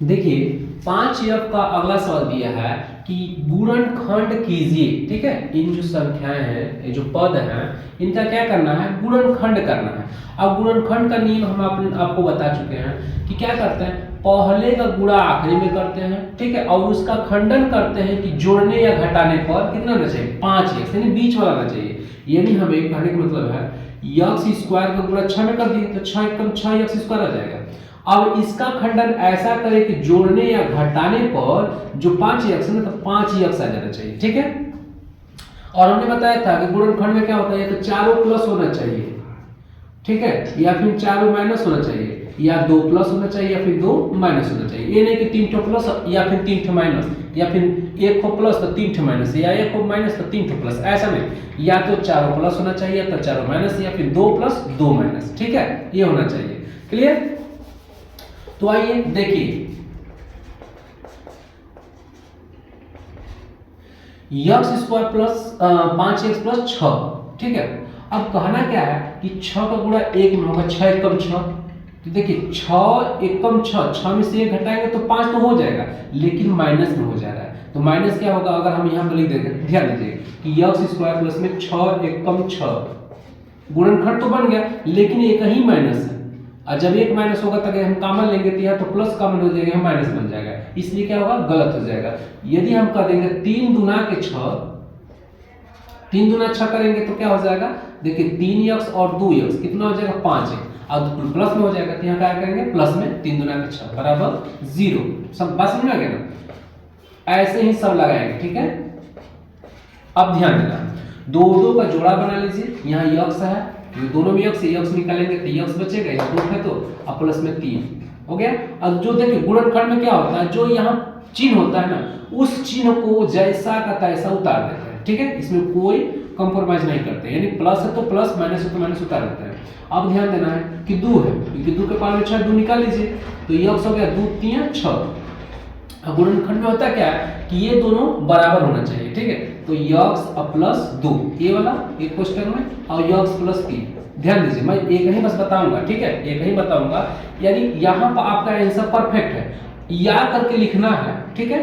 देखिए 5f का अगला सवाल दिया है कि गुणनखंड कीजिए। ठीक है, इन जो संख्याएं हैं, ये जो पद हैं, इनका क्या करना है, गुणनखंड करना है। अब गुणनखंड का नियम हम आपको बता चुके हैं कि क्या करते हैं, पहले का गुणा आखिरी में करते हैं। ठीक है, और उसका खंडन करते हैं कि जोड़ने या घटाने पर कितना रहना चाहिए, 5x, यानी बीच वाला रहना चाहिए। यानी हमें कहने का मतलब है x स्क्वायर का गुणा 6 में कर दिए तो 6 एकम 6x स्क्वायर आ जाएगा। अब इसका खंडन ऐसा करें कि जोड़ने या घटाने पर जो 5x है ना, तो 5x आ जाना चाहिए। ठीक है, और हमने बताया था कि गुणनखंड में क्या होता है, तो चारों प्लस होना चाहिए। ठीक है, या फिर चारों माइनस होना चाहिए, या 2 प्लस होना चाहिए, या फिर 2 माइनस होना चाहिए। ये नहीं कि 3 ठो प्लस या फिर 3 ठो माइनस, या फिर 1 को प्लस तो 3 ठो माइनस, या 1 को माइनस तो 3 ठो प्लस, ऐसा नहीं। या तो चारों प्लस होना चाहिए, या तो चारों माइनस, या फिर 2 प्लस 2 माइनस। ठीक है, ये होना चाहिए। क्लियर? तो आइए देखिए, x square plus 5x plus 6। ठीक है, अब कहना क्या है कि 6 का गुणा 1 में होगा, 6 एकम 6। तो देखिए 6 एकम 6, 6 में से 1 घटाएंगे तो 5 तो हो जाएगा, लेकिन माइनस में हो जा रहा है। तो माइनस क्या होगा, अगर हम यहाँ पर लिख देंगे, ध्यान दीजिए कि x स्क्वायर प्लस में 6 एकम 6, गुणनखंड तो बन गया, लेकिन एक ही माइनस है। और जब एक माइनस होगा तब हम कॉमन लेंगे तो यहाँ तो प्लस कॉमन हो जाएगा, यहाँ माइनस बन जाएगा, इसलिए क्या होगा, गलत हो जाएगा। यदि हम कर देंगे 3 दूना के 6, 3 दूना 6 करेंगे तो क्या हो जाएगा, देखिए 3x और 2x कितना हो जाएगा, 5x, और प्लस में हो जाएगा तो यहाँ क्या करेंगे, प्लस में 3 दूना के 6 बराबर 0। सब बात समझ में आ गया ना, ऐसे ही सब लगाएंगे। ठीक है, अब ध्यान देना, दो का जोड़ा बना लीजिए। यहाँ x है, ये दोनों में x निकालेंगे तो x बचेगा, या 2 है तो अब प्लस में 3 हो गया। अब जो देखिए गुणनखंड में क्या होता है, जो यहाँ चिन्ह होता है ना, उस चिन्ह को जैसा का तैसा उतार देते हैं। ठीक है, इसमें कोई कंप्रोमाइज नहीं करते, यानी प्लस है तो प्लस, माइनस है तो माइनस उतार देते हैं। अब ध्यान देना है कि 2 है, क्योंकि 2 के पावर में 6, 2 निकाल लीजिए तो x हो गया 2 3 6। अब गुणनखंड में होता क्या है कि ये दोनों बराबर होना चाहिए। ठीक है, तो x प्लस 2 ये वाला एक क्वेश्चन में, और x प्लस 3। ध्यान दीजिए, मैं एक ही बस बताऊंगा। ठीक है, एक ही बताऊंगा, यानी यहाँ पर आपका आंसर परफेक्ट है, या करके लिखना है। ठीक है,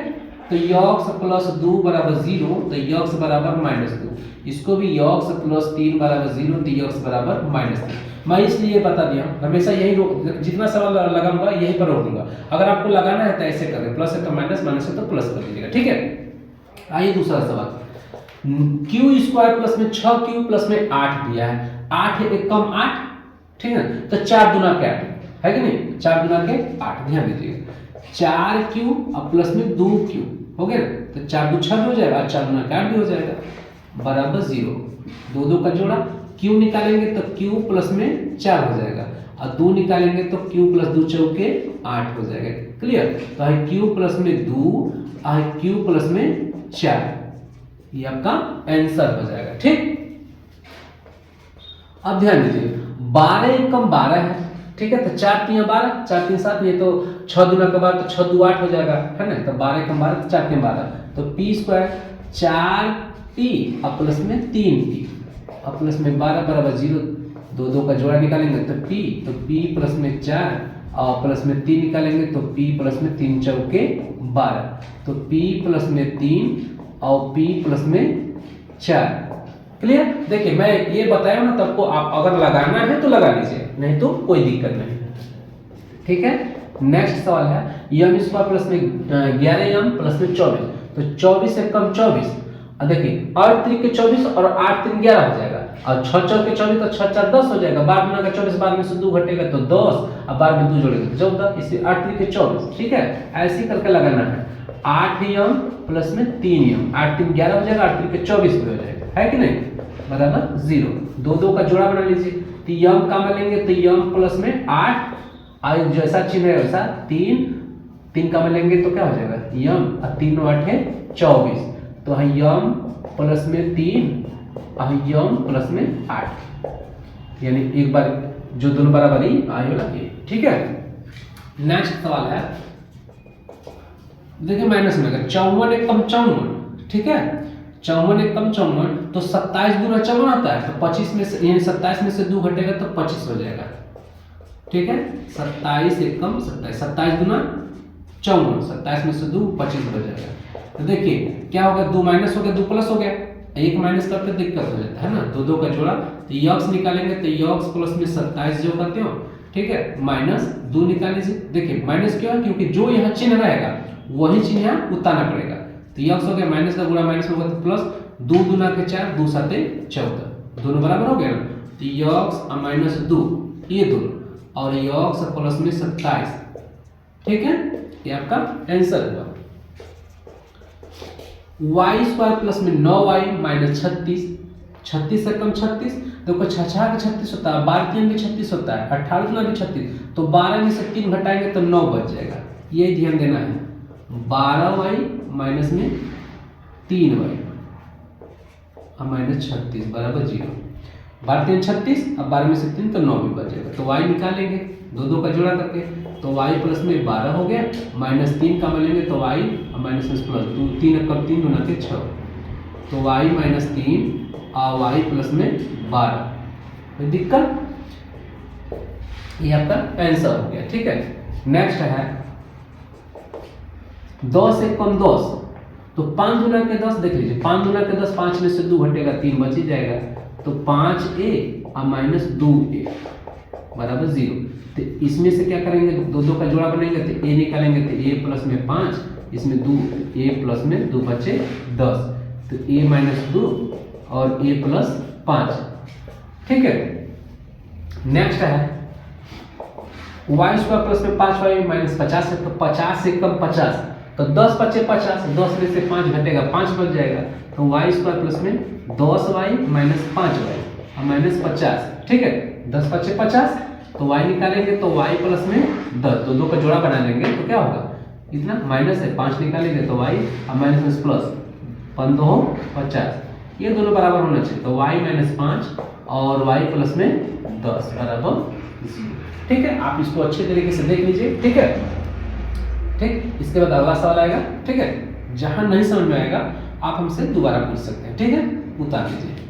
तो x प्लस 2 बराबर 0, तो x बराबर -2। इसको भी x प्लस 3 बराबर 0, तो x बराबर -3। मैं इसलिए बता दिया, हमेशा यही जितना सवाल लगाऊंगा यही पर रोक दूंगा। अगर आपको लगाना है तो ऐसे करें, प्लस है तो माइनस, माइनस है तो प्लस कर दीजिएगा। ठीक है, आइए दूसरा सवाल, क्यू स्क्वायर प्लस में 6q प्लस में 8 दिया है। 8 एकम 8, ठीक है, तो 4 दूना के 8 है कि नहीं, 4 दूना के 8। ध्यान दीजिए 4q और प्लस में 2q हो गया, तो 4 2 6 हो जाएगा, 4 दूना के 8 भी हो जाएगा बराबर 0। 2 का जोड़ा, q निकालेंगे तो q प्लस में 4 हो जाएगा, और 2 निकालेंगे तो q प्लस 2 चौके 8 हो जाएगा। क्लियर? तो है q प्लस में 2 और q प्लस में 4, ये आपका आंसर हो जाएगा। ठीक, अब ध्यान दीजिए 12 एकम 12 है। ठीक है, तो 4 3 12, 4 3 7, ये तो 6 दूना का 12 तो 6 2 8 हो जाएगा, है ना। तो 12 एकम 12 तो 4 3 12, तो p स्क्वायर 4p और प्लस में 3p और प्लस में 12 बराबर 0। 2 का जोड़ा निकालेंगे तो p प्लस में 4 और प्लस में 3 निकालेंगे तो p प्लस में 3 चौके 12, तो p प्लस में 3 और p प्लस में 4। क्लियर? देखिए मैं ये बताया ना, तब को आप अगर लगाना है तो लगा लीजिए, नहीं तो कोई दिक्कत नहीं। ठीक है, नेक्स्ट सवाल है m स्क्वायर प्लस में 11m प्लस में 24, तो 24 से कम 24। अब देखिए 8 3 के 24 और 8 3 11 हो जाएगा, और 6 4 के 24 तो 6 4 10 हो जाएगा। 12 गुना का 24, 12 में से 2 घटेगा तो 10, और 12 में 2 जोड़ेंगे तो 14, इसलिए 8 3 के 24। ठीक है, ऐसे करके लगाना है। 8m प्लस में 3m, 8 3 11 हो जाएगा, 8 3 के 24 हो जाएगा, है कि नहीं, बराबर 0। 2 का जोड़ा बना लीजिए, तो m का में लेंगे तो m प्लस में 8, और जैसा चिन्ह है वैसा 3 का में लेंगे तो क्या हो जाएगा m, और 3 8 है 24, तो है m प्लस में 3 और m प्लस में 8, यानी एक बार जो दोनों बराबर ही आए लगे। ठीक है, नेक्स्ट सवाल है, देखिए माइनस में अगर 54 एकम 54, ठीक है, 54 एकम 54, तो 27 दूना 54 आता है, तो 25 में से, यानी 27 में से 2 घटेगा तो 25 हो जाएगा। ठीक है, 27 एकम 27, 27 दूना 54, 27 में से 2 25 बच जाएगा। तो देखिए क्या होगा, 2 माइनस हो गया, 2 प्लस हो गया, एक माइनस करते दिक्कत हो जाता है ना, तो 2 का जोड़ा, तो यक्स निकालेंगे तो यक्स प्लस में 27 जो करते हो, ठीक है, माइनस 2 निकाल लीजिए। देखिए माइनस क्यों है, क्योंकि जो यहाँ चिन्ह रहेगा वही चिन्ह यहाँ उतारना पड़ेगा। तो यक्स हो गया, माइनस का गुणा माइनस होगा तो प्लस, 2 दूना के 4, 2 साते 14, दोनों बराबर हो गया ना। तो यक्स और माइनस 2 ये दोनों, और यक्स प्लस में 27, ठीक है, ये आपका आंसर हुआ। वाई स्क्वायर प्लस में 9y माइनस 36, 36 से कम 36, देखो 6 के 36 होता है, 12 3 भी 36 होता है, 18 गुना भी 36, तो 12 में से 3 घटाएंगे तो 9 बच जाएगा, ये ध्यान देना है। 12y माइनस में 3y और माइनस 36 बराबर 0, 12 3 36, अब 12 में से 3 तो 9 भी बच जाएगा। तो y निकालेंगे 2 का जोड़ा करके, तो y प्लस में 12 हो गया, माइनस 3 का मिलेंगे तो y और माइनस में प्लस 2, 3 कम 3 गुना के 6, तो y माइनस 3 और y प्लस में 12, कोई दिक्कत, ये आपका आंसर हो गया, ठीक है। नेक्स्ट है 10 से कम 10, तो 5 गुना के 10 देख लीजिए, 5 गुना के 10, 5 में से 2 घटेगा 3 बच ही जाएगा, तो 5a और माइनस 2a बराबर 0। तो इसमें से क्या करेंगे, 2 का जोड़ा बनाएंगे तो a निकालेंगे तो a प्लस में 5, इसमें 2 a प्लस में 2 बचे 10, तो a माइनस 2 और a प्लस 5, ठीक है। नेक्स्ट है वाई स्क्वायर प्लस में 5y माइनस 50 है, तो 50 से कम 50, तो 10 बचे 50, 10 में से 5 घटेगा 5 बच जाएगा, तो वाई स्क्वायर प्लस में 10y माइनस 5y और माइनस 50, ठीक है, 10 बचे 50, तो y निकालेंगे तो y प्लस में 10, तो 2 का जोड़ा बना लेंगे तो क्या होगा, इतना माइनस है 5 निकालेंगे तो y और माइनस में प्लस 15 50, ये दोनों बराबर होना चाहिए, तो y माइनस 5 और y प्लस में 10 बराबर 0, ठीक है। आप इसको अच्छे तरीके से देख लीजिए, ठीक है, ठीक। इसके बाद अगला सवाल आएगा, ठीक है, जहां नहीं समझ में आएगा आप हमसे दोबारा पूछ सकते हैं, ठीक है, उतार लीजिए।